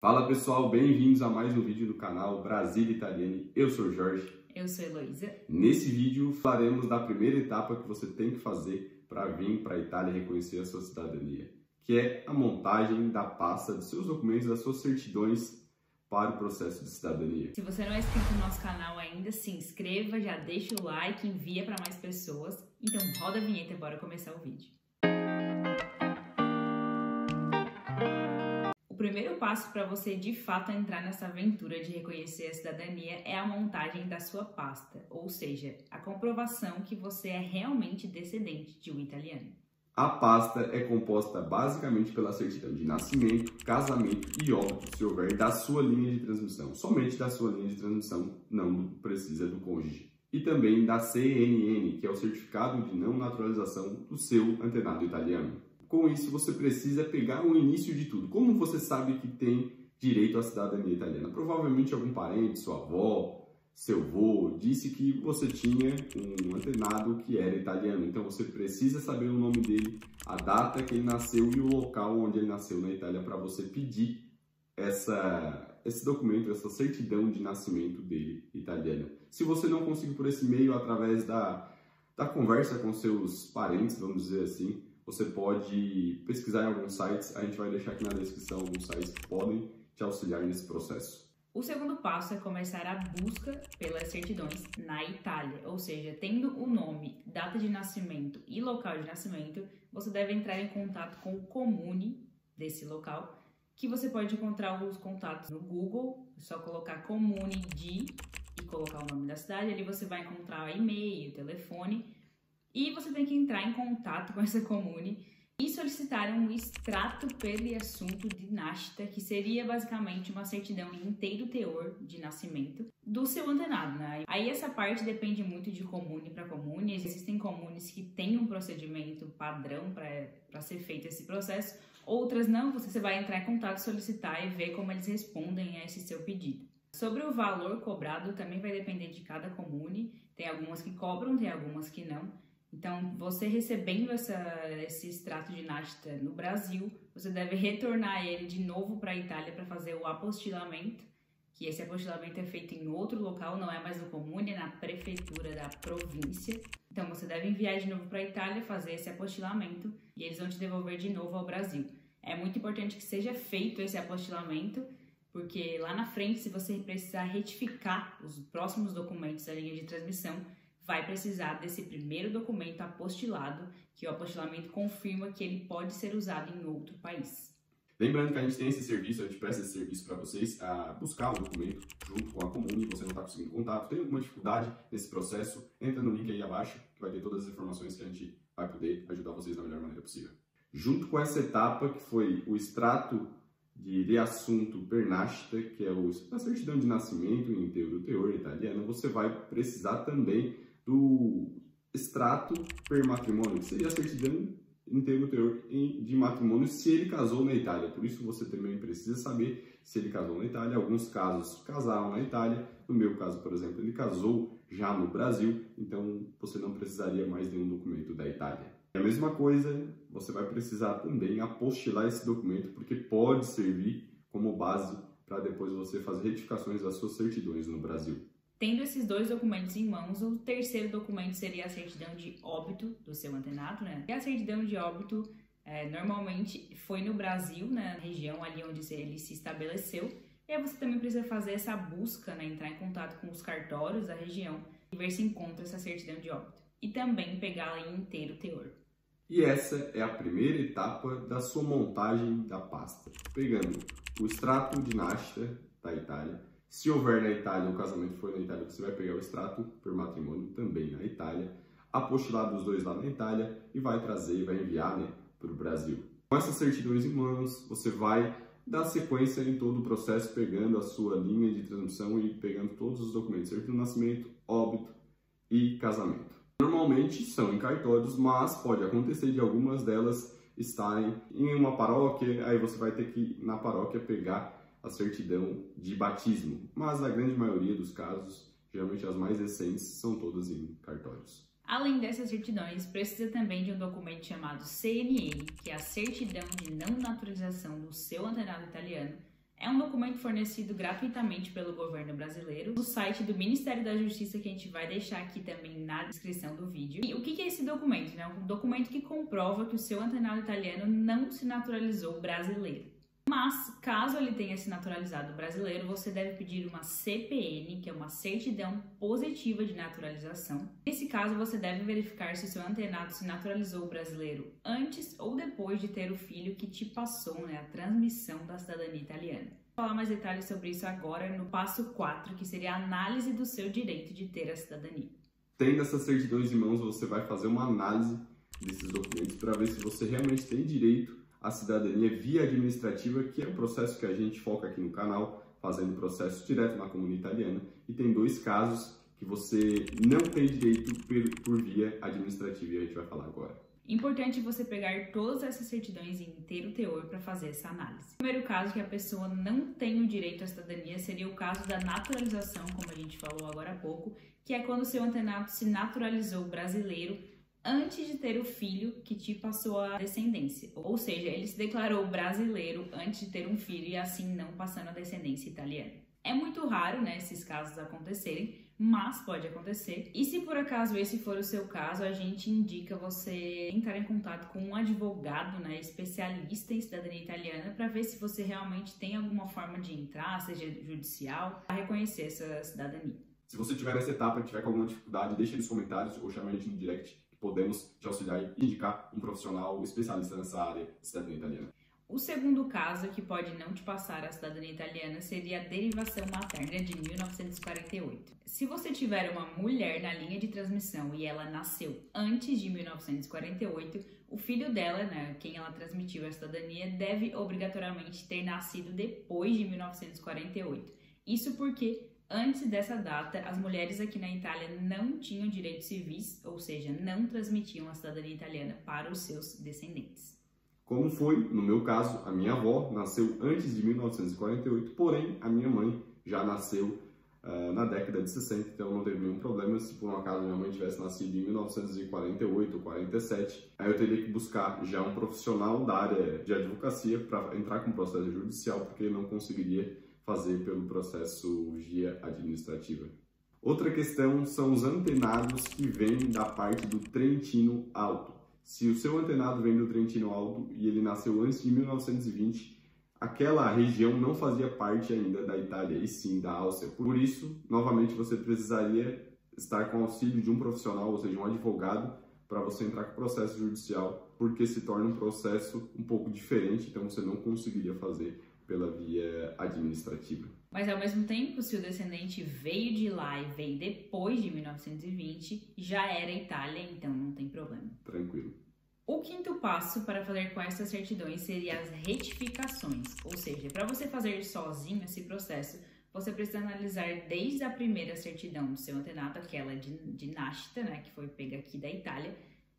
Fala pessoal, bem-vindos a mais um vídeo do canal Brasília Italiani. Eu sou o Jorge. Eu sou a Heloísa. Nesse vídeo falaremos da primeira etapa que você tem que fazer para vir para a Itália e reconhecer a sua cidadania, que é a montagem da pasta dos seus documentos, das suas certidões para o processo de cidadania. Se você não é inscrito no nosso canal ainda, se inscreva, já deixa o like, envia para mais pessoas. Então roda a vinheta e bora começar o vídeo. O primeiro passo para você de fato entrar nessa aventura de reconhecer a cidadania é a montagem da sua pasta, ou seja, a comprovação que você é realmente descendente de um italiano. A pasta é composta basicamente pela certidão de nascimento, casamento e óbito, se houver, da sua linha de transmissão. Somente da sua linha de transmissão, não precisa do cônjuge. E também da CNN, que é o certificado de não naturalização do seu antenado italiano. Com isso, você precisa pegar o início de tudo. Como você sabe que tem direito à cidadania italiana? Provavelmente algum parente, sua avó, seu avô, disse que você tinha um antenado que era italiano. Então você precisa saber o nome dele, a data que ele nasceu e o local onde ele nasceu na Itália para você pedir esse documento, essa certidão de nascimento dele italiana. Se você não conseguir por esse meio, através da conversa com seus parentes, vamos dizer assim, você pode pesquisar em alguns sites, a gente vai deixar aqui na descrição alguns sites que podem te auxiliar nesse processo. O segundo passo é começar a busca pelas certidões na Itália, ou seja, tendo o nome, data de nascimento e local de nascimento, você deve entrar em contato com o comune desse local, que você pode encontrar os contatos no Google, é só colocar comune de e colocar o nome da cidade, ali você vai encontrar e-mail, telefone, e você tem que entrar em contato com essa comune e solicitar um extrato per riassunto di nascita, que seria basicamente uma certidão em inteiro teor de nascimento do seu antenado, né? Aí essa parte depende muito de comune para comune. Existem comunes que têm um procedimento padrão para ser feito esse processo, outras não. Você vai entrar em contato, solicitar e ver como eles respondem a esse seu pedido. Sobre o valor cobrado, também vai depender de cada comune. Tem algumas que cobram, tem algumas que não. Então, você recebendo esse extrato de nascita no Brasil, você deve retornar ele de novo para a Itália para fazer o apostilamento, que esse apostilamento é feito em outro local, não é mais no comune, é na prefeitura da província. Então, você deve enviar de novo para a Itália, fazer esse apostilamento e eles vão te devolver de novo ao Brasil. É muito importante que seja feito esse apostilamento, porque lá na frente, se você precisar retificar os próximos documentos da linha de transmissão, vai precisar desse primeiro documento apostilado, que o apostilamento confirma que ele pode ser usado em outro país. Lembrando que a gente tem esse serviço, a gente presta esse serviço para vocês, a buscar o documento junto com a comune, você não está conseguindo contato, tem alguma dificuldade nesse processo, entra no link aí abaixo, que vai ter todas as informações que a gente vai poder ajudar vocês da melhor maneira possível. Junto com essa etapa, que foi o extrato de riassunto per nascita, que é a certidão de nascimento em inteiro teor italiano, você vai precisar também do extrato per matrimônio, que seria a certidão inteiro teor de matrimônio se ele casou na Itália. Por isso você também precisa saber se ele casou na Itália. Alguns casos casaram na Itália, no meu caso, por exemplo, ele casou já no Brasil, então você não precisaria mais de um documento da Itália. É a mesma coisa, você vai precisar também apostilar esse documento, porque pode servir como base para depois você fazer retificações das suas certidões no Brasil. Tendo esses dois documentos em mãos, o terceiro documento seria a certidão de óbito do seu antenado, né? E a certidão de óbito normalmente foi no Brasil, né? Na região ali onde ele se estabeleceu. E aí você também precisa fazer essa busca, né? Entrar em contato com os cartórios da região e ver se encontra essa certidão de óbito. E também pegá-la em inteiro teor. E essa é a primeira etapa da sua montagem da pasta. Pegando o extrato de nascita da Itália. Se houver na Itália, o casamento for na Itália, você vai pegar o extrato per matrimônio também na Itália, apostilar dos dois lá na Itália e vai trazer e vai enviar, né, para o Brasil. Com essas certidões em mãos, você vai dar sequência em todo o processo, pegando a sua linha de transmissão e pegando todos os documentos, certidão de nascimento, óbito e casamento. Normalmente são em cartórios, mas pode acontecer de algumas delas estarem em uma paróquia, aí você vai ter que ir na paróquia pegar a certidão de batismo, mas na grande maioria dos casos, geralmente as mais recentes, são todas em cartórios. Além dessas certidões, precisa também de um documento chamado CNN, que é a certidão de não naturalização do seu antenado italiano. É um documento fornecido gratuitamente pelo governo brasileiro no site do Ministério da Justiça, que a gente vai deixar aqui também na descrição do vídeo. E o que é esse documento? É um documento que comprova que o seu antenado italiano não se naturalizou brasileiro. Mas, caso ele tenha se naturalizado brasileiro, você deve pedir uma CPN, que é uma certidão positiva de naturalização. Nesse caso, você deve verificar se o seu antenado se naturalizou brasileiro antes ou depois de ter o filho que te passou, a transmissão da cidadania italiana. Vou falar mais detalhes sobre isso agora no passo 4, que seria a análise do seu direito de ter a cidadania. Tendo essas certidões em mãos, você vai fazer uma análise desses documentos para ver se você realmente tem direito a cidadania via administrativa, que é o processo que a gente foca aqui no canal, fazendo processo direto na comunidade italiana, e tem 2 casos que você não tem direito por via administrativa, e a gente vai falar agora. Importante você pegar todas essas certidões em inteiro teor para fazer essa análise. O primeiro caso que a pessoa não tem o direito à cidadania seria o caso da naturalização, como a gente falou agora há pouco, que é quando o seu antenado se naturalizou brasileiro antes de ter o filho que te passou a descendência. Ou seja, ele se declarou brasileiro antes de ter um filho e assim não passando a descendência italiana. É muito raro, esses casos acontecerem, mas pode acontecer. E se por acaso esse for o seu caso, a gente indica você entrar em contato com um advogado, especialista em cidadania italiana, para ver se você realmente tem alguma forma de entrar, seja judicial, para reconhecer essa cidadania. Se você tiver nessa etapa e tiver com alguma dificuldade, deixe nos comentários ou chame a gente no direct, podemos te auxiliar e indicar um profissional especialista nessa área de cidadania italiana. O segundo caso que pode não te passar a cidadania italiana seria a derivação materna de 1948. Se você tiver uma mulher na linha de transmissão e ela nasceu antes de 1948, o filho dela, quem ela transmitiu a cidadania, deve obrigatoriamente ter nascido depois de 1948. Isso porque antes dessa data, as mulheres aqui na Itália não tinham direitos civis, ou seja, não transmitiam a cidadania italiana para os seus descendentes. Como foi, no meu caso, a minha avó nasceu antes de 1948, porém a minha mãe já nasceu na década de 60, então não teve nenhum problema se por um acaso minha mãe tivesse nascido em 1948 ou 47. Aí eu teria que buscar já um profissional da área de advocacia para entrar com processo judicial, porque eu não conseguiria fazer pelo processo via administrativa. Outra questão são os antenados que vêm da parte do Trentino Alto. Se o seu antenado vem do Trentino Alto e ele nasceu antes de 1920, aquela região não fazia parte ainda da Itália, e sim da Áustria. Por isso, novamente, você precisaria estar com o auxílio de um profissional, ou seja, um advogado, para você entrar com o processo judicial, porque se torna um processo um pouco diferente, então você não conseguiria fazer pela via administrativa. Mas ao mesmo tempo, se o descendente veio de lá e veio depois de 1920, já era Itália, então não tem problema. Tranquilo. O quinto passo para fazer com essas certidões seria as retificações, ou seja, para você fazer sozinho esse processo, você precisa analisar desde a primeira certidão do seu antenado, aquela de nascita, que foi pega aqui da Itália,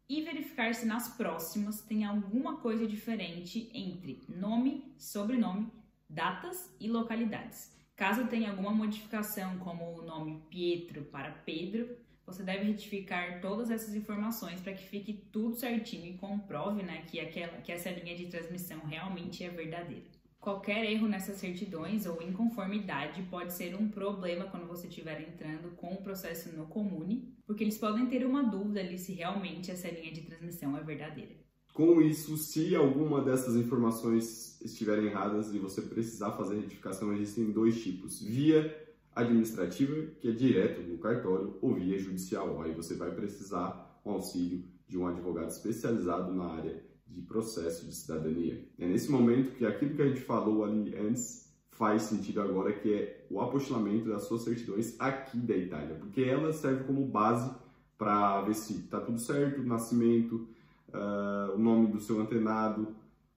e verificar se nas próximas tem alguma coisa diferente entre nome, sobrenome, datas e localidades. Caso tenha alguma modificação, como o nome Pietro para Pedro, você deve retificar todas essas informações para que fique tudo certinho e comprove que essa linha de transmissão realmente é verdadeira. Qualquer erro nessas certidões ou inconformidade pode ser um problema quando você estiver entrando com o processo no Comune, porque eles podem ter uma dúvida ali se realmente essa linha de transmissão é verdadeira. Com isso, se alguma dessas informações estiverem erradas e você precisar fazer retificação, existem 2 tipos: via administrativa, que é direto no cartório, ou via judicial. Aí você vai precisar um auxílio de um advogado especializado na área de processo de cidadania. É nesse momento que aquilo que a gente falou ali antes faz sentido agora, que é o apostilamento das suas certidões aqui da Itália, porque ela serve como base para ver se está tudo certo, o nascimento, o nome do seu antenado,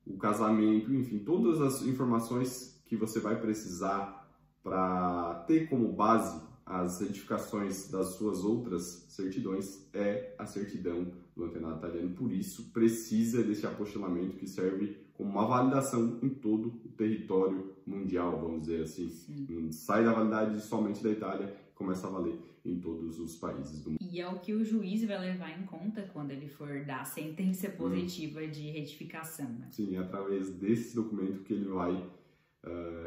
o casamento, enfim, todas as informações que você vai precisar para ter como base as certificações das suas outras certidões é a certidão do antenado italiano. Por isso, precisa desse apostilamento que serve como uma validação em todo o território mundial, vamos dizer assim. Sim. Sai da validade somente da Itália e começa a valer em todos os países do mundo. E é o que o juiz vai levar em conta quando ele for dar a sentença positiva de retificação. Sim, é através desse documento que ele vai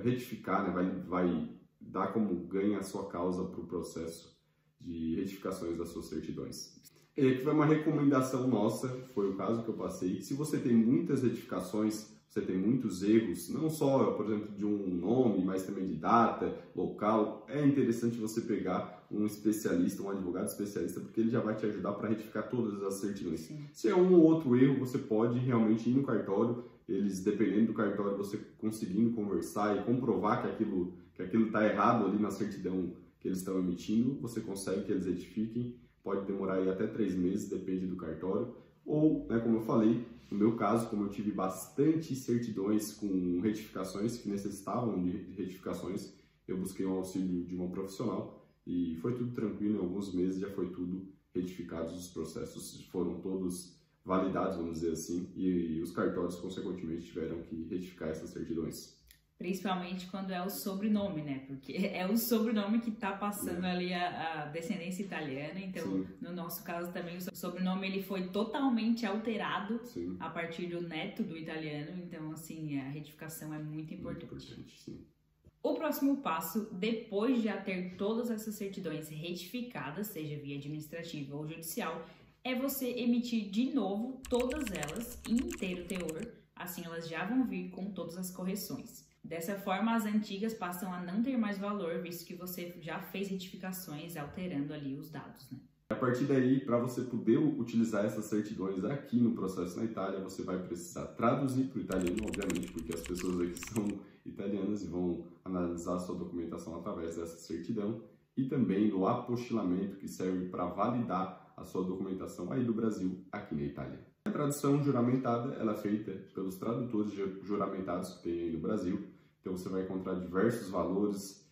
retificar, né? Vai dar como ganho a sua causa para o processo de retificações das suas certidões. E aqui vai uma recomendação nossa, foi o caso que eu passei. Se você tem muitas retificações, você tem muitos erros, não só, por exemplo, de um nome, mas também de data, local, é interessante você pegar um especialista, um advogado especialista, porque ele já vai te ajudar para retificar todas as certidões. Sim. Se é um ou outro erro, você pode realmente ir no cartório, eles, dependendo do cartório, você conseguindo conversar e comprovar que aquilo está errado ali na certidão que eles estão emitindo, você consegue que eles retifiquem. Pode demorar aí até 3 meses, depende do cartório. Ou, né, como eu falei, no meu caso, como eu tive bastante certidões com retificações que necessitavam de retificações, eu busquei um auxílio de uma profissional e foi tudo tranquilo. Em alguns meses já foi tudo retificado, os processos foram todos validados, vamos dizer assim, e os cartórios, consequentemente, tiveram que retificar essas certidões. Principalmente quando é o sobrenome, né? Porque é o sobrenome que tá passando ali a descendência italiana. Então, sim, no nosso caso também, o sobrenome ele foi totalmente alterado, sim, a partir do neto do italiano. Então, assim, a retificação é muito importante. Muito importante, sim. O próximo passo, depois de já ter todas essas certidões retificadas, seja via administrativa ou judicial, é você emitir de novo todas elas em inteiro teor. Assim, elas já vão vir com todas as correções. Dessa forma, as antigas passam a não ter mais valor, visto que você já fez retificações alterando ali os dados, né? A partir daí, para você poder utilizar essas certidões aqui no processo na Itália, você vai precisar traduzir para o italiano, obviamente, porque as pessoas aqui são italianas e vão analisar a sua documentação através dessa certidão, e também do apostilamento, que serve para validar a sua documentação aí do Brasil, aqui na Itália. A tradução juramentada ela é feita pelos tradutores juramentados que tem aí no Brasil. Então você vai encontrar diversos valores,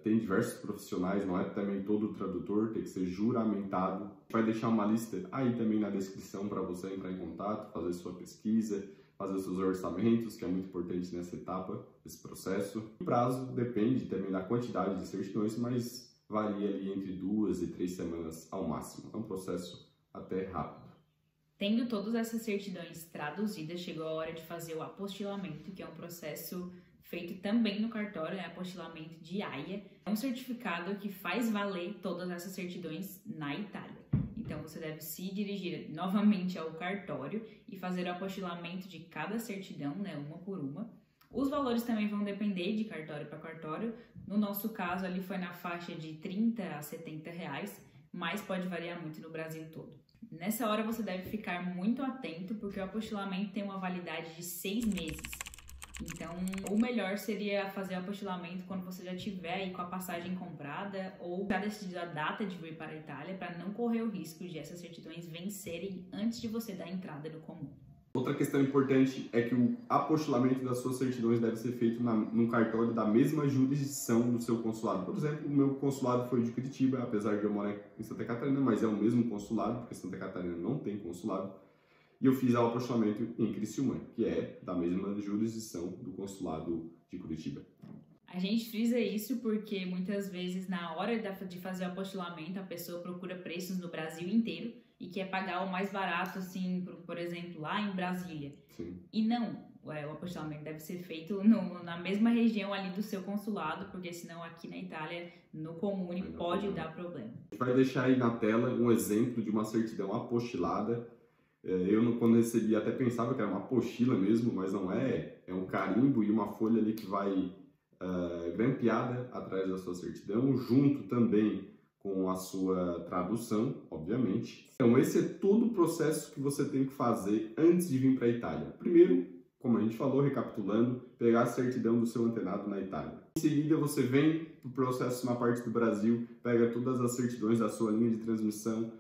tem diversos profissionais, não é também todo tradutor, tem que ser juramentado. Vai deixar uma lista aí também na descrição para você entrar em contato, fazer sua pesquisa, fazer seus orçamentos, que é muito importante nessa etapa, desse processo. O prazo depende também da quantidade de certidões, mas varia ali entre 2 e 3 semanas ao máximo. É um processo até rápido. Tendo todas essas certidões traduzidas, chegou a hora de fazer o apostilamento, que é um processo feito também no cartório, né? Apostilamento de AIA. É um certificado que faz valer todas essas certidões na Itália. Então, você deve se dirigir novamente ao cartório e fazer o apostilamento de cada certidão, né? Uma por uma. Os valores também vão depender de cartório para cartório. No nosso caso, ali foi na faixa de 30 a 70 reais, mas pode variar muito no Brasil todo. Nessa hora você deve ficar muito atento, porque o apostilamento tem uma validade de 6 meses. Então, o melhor seria fazer o apostilamento quando você já tiver aí com a passagem comprada ou já decidido a data de vir para a Itália, para não correr o risco de essas certidões vencerem antes de você dar entrada no comum. Outra questão importante é que o apostilamento das suas certidões deve ser feito num cartório da mesma jurisdição do seu consulado. Por exemplo, o meu consulado foi de Curitiba, apesar de eu morar em Santa Catarina, mas é o mesmo consulado, porque Santa Catarina não tem consulado. E eu fiz o apostilamento em Criciúma, que é da mesma jurisdição do consulado de Curitiba. A gente frisa isso porque muitas vezes na hora de fazer o apostilamento a pessoa procura preços no Brasil inteiro e quer pagar o mais barato, assim, por exemplo, lá em Brasília. Sim. E não, o apostilamento deve ser feito na mesma região ali do seu consulado, porque senão aqui na Itália, no comune, pode dar problema. A gente vai deixar aí na tela um exemplo de uma certidão apostilada. Eu, quando recebi, até pensava que era uma apostila mesmo, mas não é. É um carimbo e uma folha ali que vai grampeada atrás da sua certidão, junto também com a sua tradução, obviamente. Então, esse é todo o processo que você tem que fazer antes de vir para a Itália. Primeiro, como a gente falou, recapitulando, pegar a certidão do seu antenado na Itália. Em seguida, você vem para o processo na parte do Brasil, pega todas as certidões da sua linha de transmissão,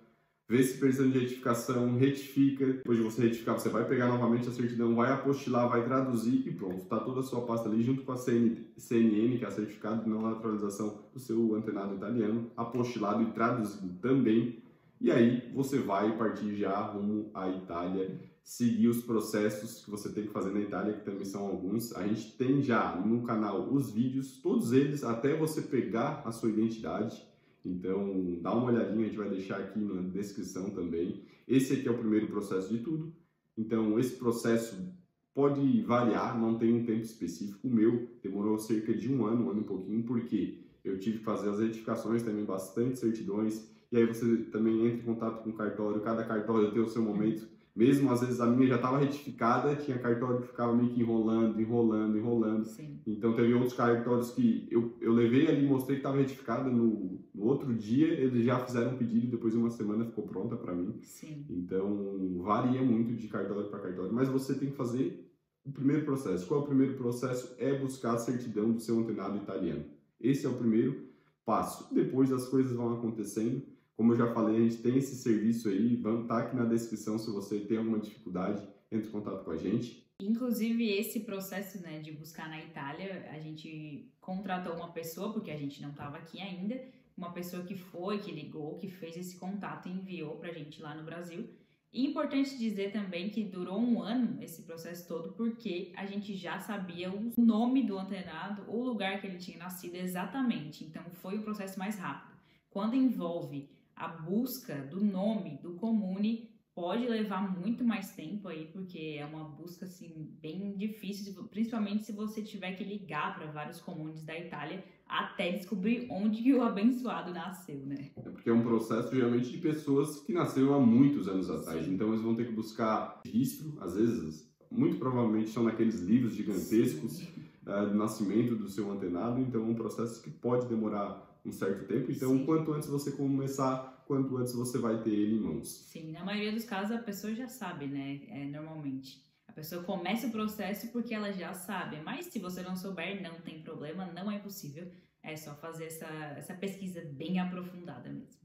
vê se precisa de retificação, retifica. Depois de você retificar, você vai pegar novamente a certidão, vai apostilar, vai traduzir e pronto. Está toda a sua pasta ali junto com a CNN, que é a certificado de não naturalização do seu antenado italiano, apostilado e traduzido também. E aí você vai partir já rumo à Itália, seguir os processos que você tem que fazer na Itália, que também são alguns. A gente tem já no canal os vídeos, todos eles, até você pegar a sua identidade. Então, dá uma olhadinha, a gente vai deixar aqui na descrição também. Esse aqui é o primeiro processo de tudo. Então, esse processo pode variar, não tem um tempo específico. O meu demorou cerca de um ano e pouquinho, porque eu tive que fazer as retificações também, bastante certidões, e aí você também entra em contato com o cartório, cada cartório tem o seu momento. Mesmo às vezes a minha já estava retificada, tinha cartório que ficava meio que enrolando. Sim. Então teve outros cartórios que eu levei ali, mostrei que estava retificada, no outro dia eles já fizeram um pedido, depois de uma semana ficou pronta para mim. Sim. Então varia muito de cartório para cartório, mas você tem que fazer o primeiro processo. Qual é o primeiro processo? É buscar a certidão do seu antenado italiano. Esse é o primeiro passo. Depois as coisas vão acontecendo. Como eu já falei, a gente tem esse serviço aí, vamos estar aqui na descrição se você tem alguma dificuldade, entre em contato com a gente. Inclusive, esse processo, né, de buscar na Itália, a gente contratou uma pessoa, porque a gente não estava aqui ainda, uma pessoa que foi, que ligou, que fez esse contato e enviou para a gente lá no Brasil. E importante dizer também que durou um ano esse processo todo, porque a gente já sabia o nome do antenado, o lugar que ele tinha nascido exatamente. Então, foi o processo mais rápido. Quando envolve a busca do nome do comune, pode levar muito mais tempo aí, porque é uma busca assim bem difícil, principalmente se você tiver que ligar para vários comunes da Itália até descobrir onde que o abençoado nasceu, né? É porque é um processo geralmente de pessoas que nasceram há muitos anos atrás, Sim. então eles vão ter que buscar registro, às vezes, muito provavelmente são naqueles livros gigantescos do nascimento do seu antenado, então é um processo que pode demorar um certo tempo, então Sim. quanto antes você começar, quanto antes você vai ter ele em mãos. Sim, na maioria dos casos a pessoa já sabe, né? Normalmente. A pessoa começa o processo porque ela já sabe, mas se você não souber, não tem problema, não é impossível. É só fazer essa pesquisa bem aprofundada mesmo.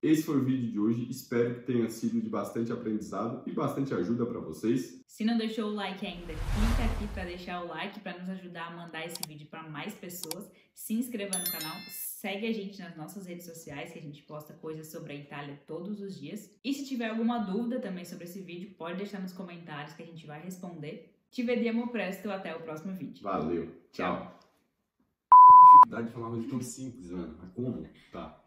Esse foi o vídeo de hoje, espero que tenha sido de bastante aprendizado e bastante ajuda para vocês. Se não deixou o like ainda, clica aqui para deixar o like para nos ajudar a mandar esse vídeo para mais pessoas. Se inscreva no canal, segue a gente nas nossas redes sociais, que a gente posta coisas sobre a Itália todos os dias. E se tiver alguma dúvida também sobre esse vídeo, pode deixar nos comentários que a gente vai responder. Ci vediamo presto, até o próximo vídeo. Valeu, tchau. Tchau. Que dificuldade de falar uma coisa tão simples, mano. Mas como? Tá.